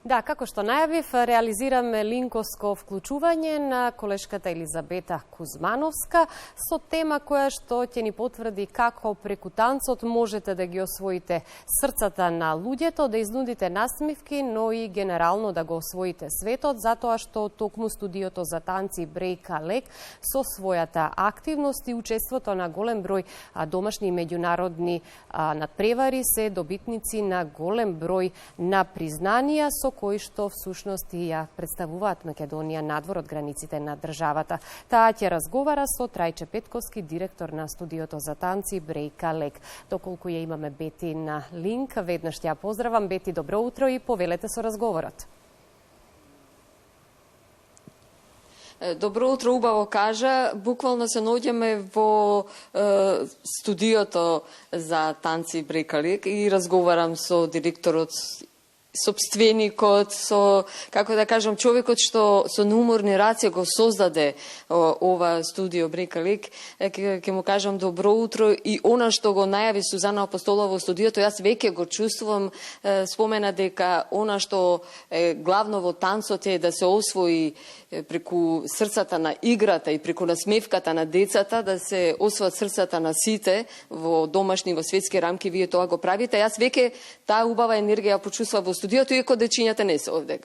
Да, како што најавив, реализираме линковско вклучување на колешката Елизабета Кузмановска со тема која што ќе ни потврди како преку танцот можете да ги освоите срцата на луѓето, да изнудите насмивки, но и генерално да го освоите светот, затоа што токму студиото за танци Брейка Лек со својата активност и учеството на голем број домашни и меѓународни надпревари се добитници на голем број на признанија со кои што всушност и ја представуваат Македонија надвор од границите на државата. Таа ќе разговара со Трајче Петковски, директор на студиото за танци Брейка Лек. Доколку ја имаме Бети на линк, веднаш ја поздравам. Бети, добро утро и повелете со разговорот. Добро утро, убаво кажа. Буквално се наоѓаме во студиото за танци Брейка Лек и разговарам со директорот, собственикот, со, како да кажам, човекот што со неуморни раце го создаде ова студио Брейка Лек. Ќе му кажам добро утро и она што го најави Сузана Апостолова во студиото, јас веќе го чувствувам, спомена дека она што е главно во танцот е да се освои преку срцата на играта и преку насмевката на децата, да се освоат срцата на сите во домашни, во светски рамки, вие тоа го правите. Јас веќе таа убава енергија почувствував во студиото, иако дечињата не се овде.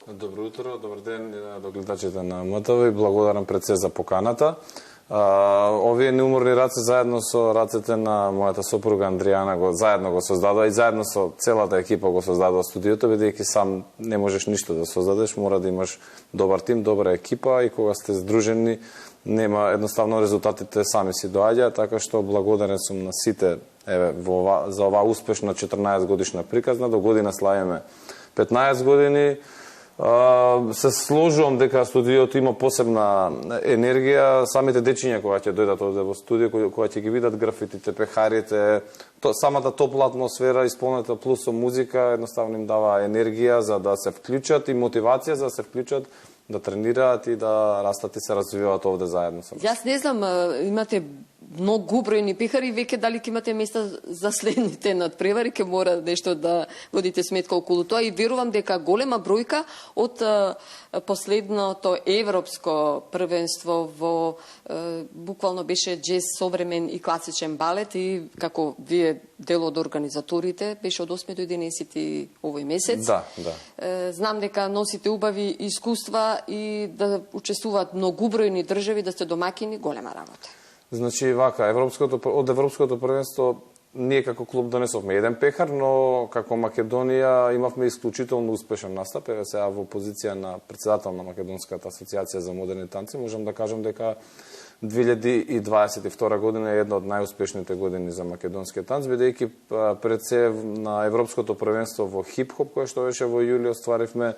Добро утро, добар ден до гледачите на МТВ и благодарам пред се за поканата. Овие неуморни раце заедно со рацете на мојата сопруга Андријана заедно го создадува и заедно со целата екипа го создадува студиото, бидејќи сам не можеш ништо да создадеш, мора да имаш добар тим, добра екипа и кога сте здружени нема, едноставно резултатите сами си доаѓаат, така што благодарен сум на сите за оваа успешна 14 годишна приказна. До година славиме 15 години. Се сложувам дека студиото има посебна енергија. Самите дечиња кога ќе дојдат овде во студио, кога ќе ги видат графитите, пехарите, самата топла атмосфера исполнета плюс со музика, едноставно им дава енергија за да се вклучат и мотивација за да се вклучат, да тренираат и да растат и се развиваат овде заедно со нас. Јас не знам, имате многу бројни пехари, веќе дали ќе имате места за следните надпревари, ќе мора нешто да водите сметка околу тоа и верувам дека голема бројка од последното европско првенство во буквално беше джез, современ и класичен балет и како вие дел од организаторите беше од 8 до 11 овој месец. Да. Знам дека носите убави искуства и да учествуваат многубројни држави, да сте домакини, голема работа. Значи, вака, од Европското првенство ние како клуб донесовме еден пехар, но како Македонија имавме исклучително успешен настап. Еве сега во позиција на председател на Македонската асоциација за модерни танци, можам да кажам дека 2022 година е една од најуспешните години за македонскиот танц, бидејќи пред се на Европското првенство во хип-хоп, кое што беше во јули, остваривме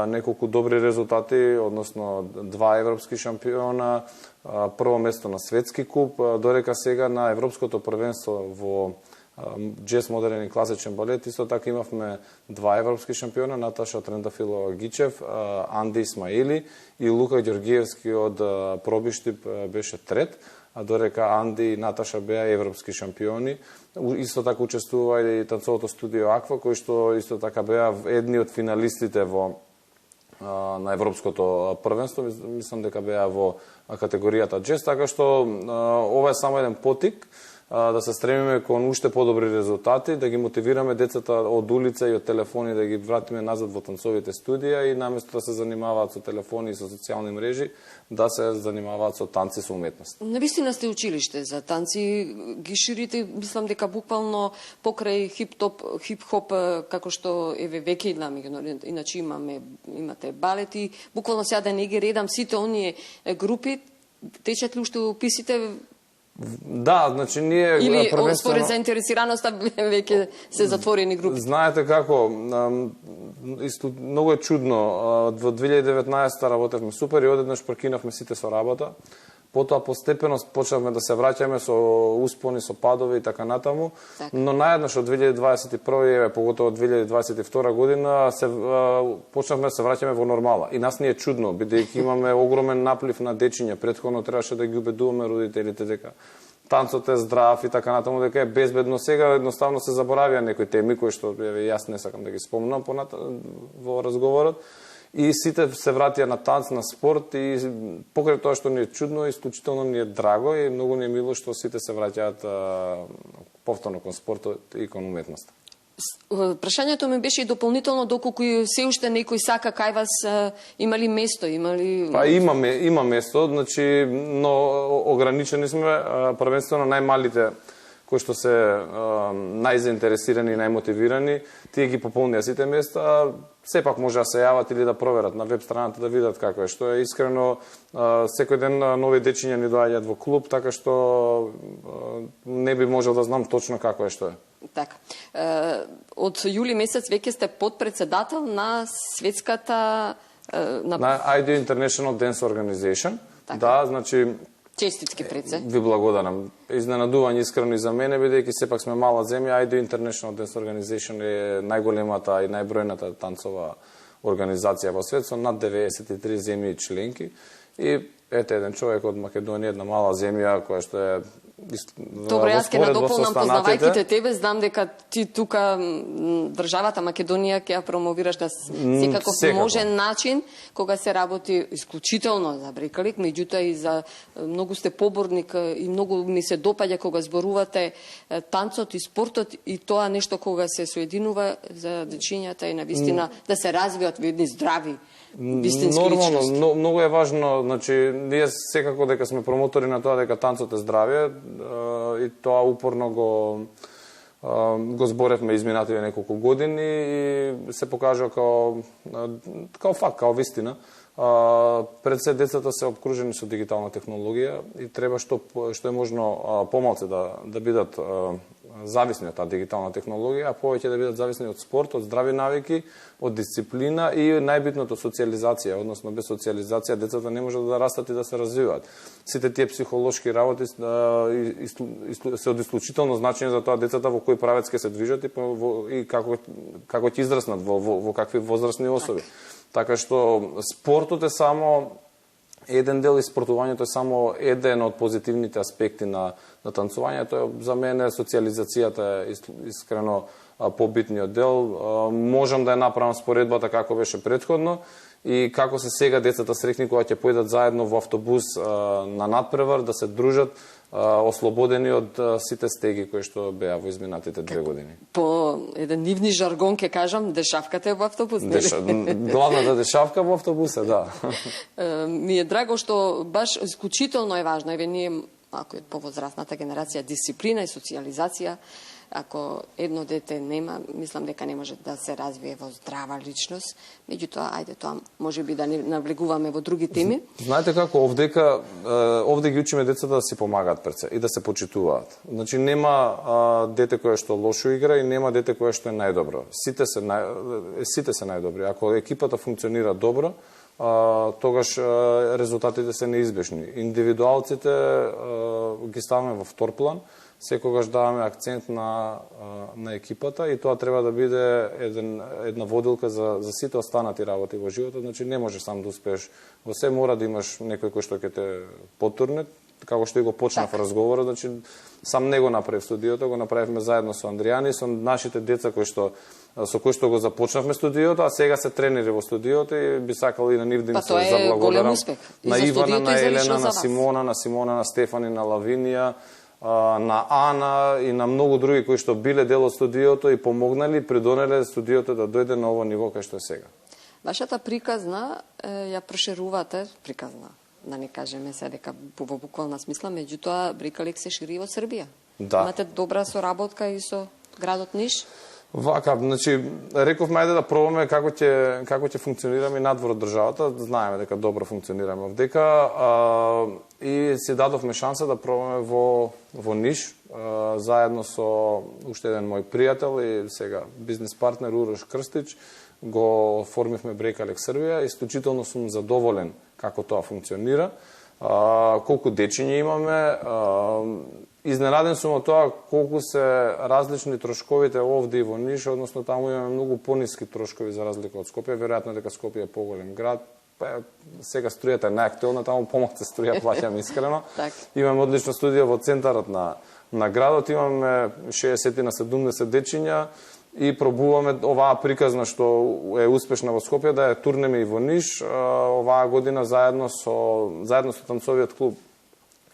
неколку добри резултати, односно 2 европски шампиона, прво место на светски куп, додека сега на Европското првенство во джез, модерен и класичен балет, исто така имавме 2 европски шампиона, Наташа Трендафилова Гичев, Анди Исмаили и Лука Ѓоргиевски од Пробиштип беше трет, а додека Анди и Наташа беа европски шампиони. Исто така учествува и танцовото студио Аква, кои што исто така беа едни од финалистите на Европското првенство, мислам дека беа во категоријата джез, така што ова е само еден потик да се стремиме кон уште подобри резултати, да ги мотивираме децата од улица и од телефони, да ги вратиме назад во танцовите студија и наместо да се занимаваат со телефони и со социјални мрежи, да се занимаваат со танци, со уметност. Навистина сте училиште за танци, ги ширите, мислам дека буквално покрај хип-хоп, како што еве веќе иначе имате балети, буквално сега да не ги редам сите оние групи, течат ли уште описите? Да, значи ние или според заинтересираноста веќе се затворени групи. Знаете како, многу е чудно. Во 2019 работевме супер и одеднаш прекинавме сите со работа. Потоа постепено почнавме да се враќаме со успони, со падови и така натаму, но наеднаш од 2021, поготово од 2022 година почнавме да се враќаме во нормала. И нас ни е чудно, бидејќи имаме огромен наплив на дечиња. Претходно требаше да ги убедуваме родителите дека танцот е здрав и така натаму, дека е безбедно. Сега едноставно се заборавија некои теми кои што јас не сакам да ги спомнам во разговорот. И сите се вратија на танц, на спорт и покрај тоа што ни е чудно, исклучително ни е драго и многу ни е мило што сите се враќаат повторно кон спортот и кон уметноста. Прашањето ми беше и дополнително доколку се уште некој сака кај вас има ли место, има ли... Па има место, значи, но ограничени сме, првенствено најмалите кои што се најзаинтересирани и најмотивирани, тие ги пополнија сите места, сепак може да се јават или да проверат на веб страната да видат како е, што е искрено, секој ден нови дечиња ни доаѓаат во клуб, така што не би можел да знам точно како е што е. Така. Од јули месец веќе сте подпредседател на светската... На IDEO International Dance Organization. Така. Да, значи... Честитки пред се. Ви благодарам. Изненадување искрено и за мене, бидејќи сепак сме мала земја. IDEO International Dance Organization е најголемата и најбројната танцова организација во свет со над 93 земји и членки. И ете еден човек од Македонија, една мала земја која што е Добро, јас ќе надополнам, познавајките тебе, знам дека ти тука државата Македонија ќе ја промовираш на секаков можен начин, кога се работи исклучително за брекалик, меѓутоа и за многу сте поборник и многу ми се допаѓа кога зборувате танцот и спортот и тоа нешто кога се соединува за дечињата и на вистина да се развијат во едни здрави вистински личности. Нормално, многу е важно, значи, ние секако дека сме промотори на тоа дека танцот е здравје и тоа упорно го зборевме изминативе неколку години и се покажува као факт, као вистина. Пред се децата се обкружени со дигитална технологија и треба што е можно помалце да бидат зависни од таа дигитална технологија, а повеќе да бидат зависни од спорт, од здрави навики, од дисциплина и најбитното социализација, односно без социализација децата не можат да растат и да се развиваат. Сите тие психолошки работи се од исклучително значење за тоа децата во кој правец ќе се движат и како ќе израснат, во какви возрастни особи. Така што спортот е само еден дел и спортувањето е само еден од позитивните аспекти на танцувањето. За мене социализацијата е искрено побитниот дел. Можам да ја направам споредбата како беше претходно и како се сега децата срекни кога ќе појдат заедно во автобус на надпревар, да се дружат ослободени од сите стеги кои што беа во изминатите 2 години. По еден нивни жаргон ќе кажам, дешавката е во автобус, нели? Главната дешавка во автобус е, да. Ми е драго што баш исклучително е важно, еве ние, ако е повозрастната генерација, дисциплина и социализација, ако едно дете нема, мислам дека не може да се развие во здрава личност. Меѓутоа, ајде тоа можеби да не навлегуваме во други теми. Знаете како, овде ги учиме децата да си помагаат пред се и да се почитуваат. Значи нема дете кое што лошо игра и нема дете кое што е најдобро. Сите се најдобри. Ако екипата функционира добро, тогаш резултатите се неизбежни. Индивидуалците ги ставаме во втор план, секогаш даваме акцент на екипата и тоа треба да биде една водилка за сите останати работи во животот. Значи не можеш сам да успееш во се, мора да имаш некој кој што ќе те потурне, како што и го почнав разговорот. Значи сам не го направив студиото, го направивме заедно со Андријани, со нашите деца со кои што го започнавме студиото, а сега се тренери во студиото и би сакал и на нив да им се заблагодарам. На Ивана, на Елена, на Симона, на Стефани, на Лавинија, на Ана и на многу други кои што биле дел од студиото и помогнали, придонеле студиото да дојде на ово ниво кај што е сега. Вашата приказна ја проширувате, приказна, да не кажеме се дека во буквална смисла, меѓутоа брекалик се шири во Србија. Да. Имате добра соработка и со градот Ниш? Вака, значи, рековме ајде да пробаме како ќе функционираме надвор од државата, знаеме дека добро функционираме овдека и си дадовме шанса да пробаме во Ниш, заедно со уште еден мој пријател и сега бизнес партнер Урош Крстич, го формивме Брекалик Србија. Исклучително сум задоволен како тоа функционира, колку дечиња имаме. Изненаден сум од тоа колку се различни трошковите овде и во Ниш, односно таму имаме многу пониски трошкови за разлика од Скопје. Веројатно дека Скопје е поголем град, сега струјата е најактуелна, таму помалку струја плаќам искрено. Так. Имаме одлично студио во центарот на градот, имаме 60 на 70 дечиња и пробуваме оваа приказна што е успешна во Скопје да ја турнеме и во Ниш оваа година заедно со танцовиот клуб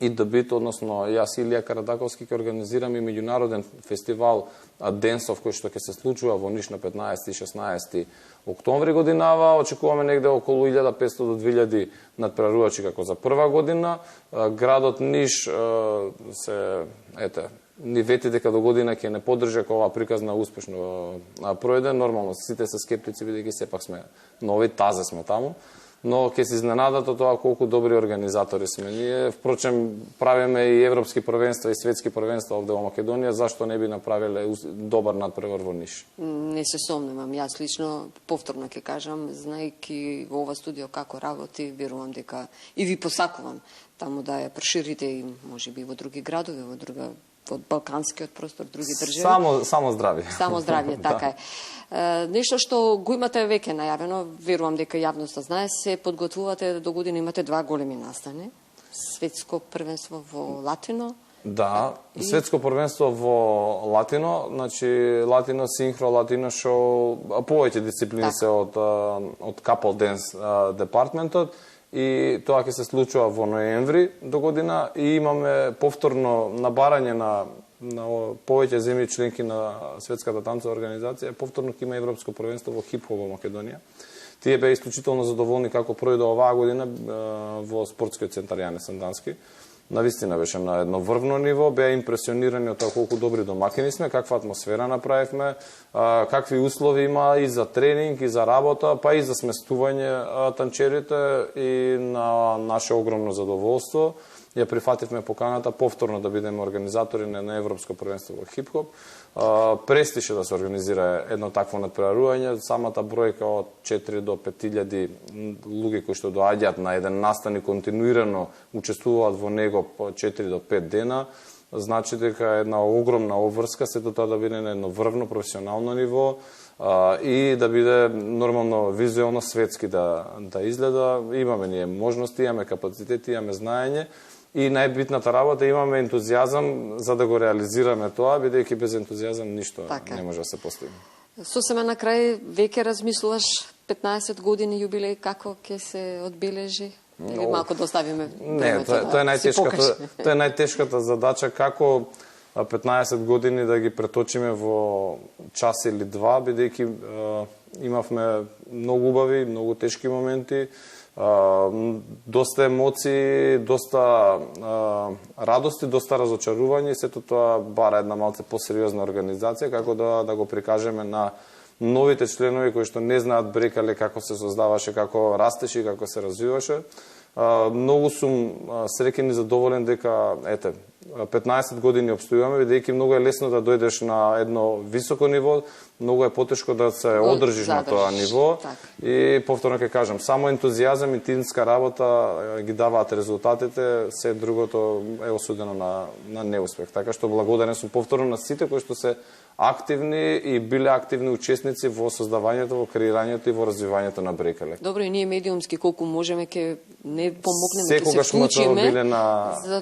и Дебит, односно јас и Илија Карадаковски ќе организираме и меѓународен фестивал Денсов кој што ќе се случува во Ниш на 15 и 16 октомври годинава. Очекуваме негде околу 1500 до 2000 надпреварувачи како за прва година. Градот Ниш ни вети дека до година ќе не поддржи ако оваа приказна успешно пројде. Нормално сите се скептици бидејќи сепак сме нови, тазе сме таму. Но ќе се изненадат од тоа колку добри организатори сме ние. Впрочем, правиме и европски првенства и светски првенства овде во Македонија, зашто не би направиле добар надпревар во Ниш? Не се сомневам, јас лично повторно ќе кажам, знаејќи во ова студио како работи, верувам дека и ви посакувам таму да ја проширите и можеби во други градови, од балканскиот простор, други држави. Само здравје. Само здравје, така е. Нешто што го имате веќе најавено, верувам дека јавноста знае, се подготвувате до година, имате 2 големи настани. Светско првенство во Латино. Да, светско првенство во Латино, значи Латино синхро, Латино шоу, повеќе дисциплини се од Couple Dance департментот. И тоа ќе се случува во ноември до година и имаме повторно набарање на повеќе земји членки на Светската танцова организација, повторно ќе има европско првенство во хип-хоп во Македонија. Тие беа исклучително задоволни како пројде оваа година во спортскиот центар Јане Сандански. Навистина беше на едно врвно ниво, беа импресионирани од тоа колку добри домакини сме, каква атмосфера направивме, какви услови има и за тренинг, и за работа, па и за сместување танчерите и на наше огромно задоволство. Ја прифативме поканата повторно да бидеме организатори на европско првенство во хип-хоп. Престише да се организира едно такво надпреварување, самата бројка од 4 до 5000 луѓе кои што доаѓаат на еден настан и континуирано учествуваат во него по 4 до 5 дена, значи дека една огромна обврска, сето тоа да биде на едно врвно професионално ниво и да биде нормално визуелно светски да изгледа. Имаме ние можности, имаме капацитети, имаме знаење. И најбитната работа, имаме ентузијазам за да го реализираме тоа, бидејќи без ентузијазам ништо не може да се постигне. Сосема на крај, веќе размислуваш 15 години јубилеј како ќе се одбележи? Или малку да оставиме? Не, тоа е најтешката задача, како 15 години да ги преточиме во час или два, бидејќи имавме многу убави, многу тешки моменти, доста емоции, доста радости, доста разочарување, сето тоа бара една малце посериозна организација, како да го прикажеме на новите членови кои што не знаат брекале како се создаваше, како растеше и како се развиваше. Многу сум среќен и задоволен дека 15 години обстојуваме, бидејќи многу е лесно да дојдеш на едно високо ниво, многу е потешко да се одржиш на тоа ниво. И повторно ќе кажам, само ентузијазам и тимска работа ги даваат резултатите, се другото е осудено на неуспех. Така што благодарен сум повторно на сите кои што се активни и биле активни учесници во создавањето, во креирањето и во развивањето на брекале. Добро, и ние медиумски колку можеме ќе не помогнеме, ќе се вклучиме,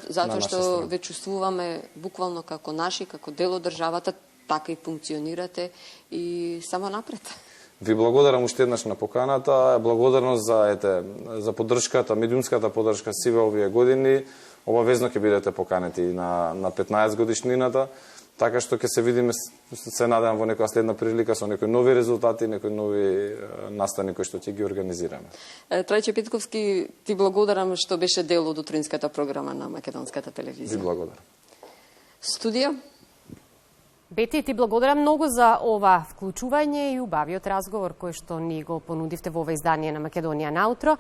затоа што ве чувствуваме буквално како наши, како дел од државата, така и функционирате и само напред. Ви благодарам уште еднаш на поканата, благодарност за поддршката, медиумската поддршка сиве овие години. Обавезно ќе бидете поканети на 15 годишнината. Така што ќе се видиме, се надевам, во некоја следна прилика со некои нови резултати, некои нови настани кои што ќе ги организираме. Трајче Петковски, ти благодарам што беше дел од утринската програма на Македонската телевизија. Ви благодарам. Студио? Бети, ти благодарам многу за ова вклучување и убавиот разговор кој што ни го понудивте во ова издание на Македонија наутро.